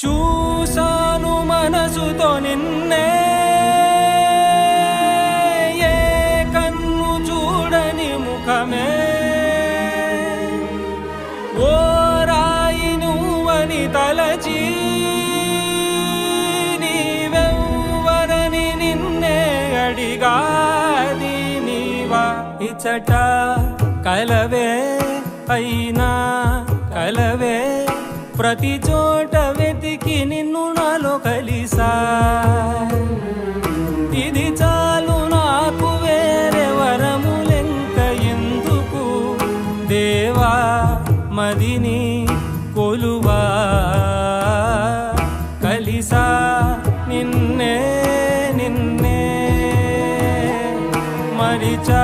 చూసాను మనసుతో నిన్నే, ఏ కన్ను చూడని ముఖమే, ఓ రాయి నువ్వని తలచి నీవెవ్వరని నిన్నే అడిగాది నీవా. ఇచ్చట కలవే అయినా కలవే, ప్రతి చోట వెతికి నిన్ను నాలో కలిసా. ఇది చాలు నాకు, వేరే వరములెంక ఎందుకు, దేవా మదిని కొలువా. కలిసా నిన్నే నిన్నే మరిచా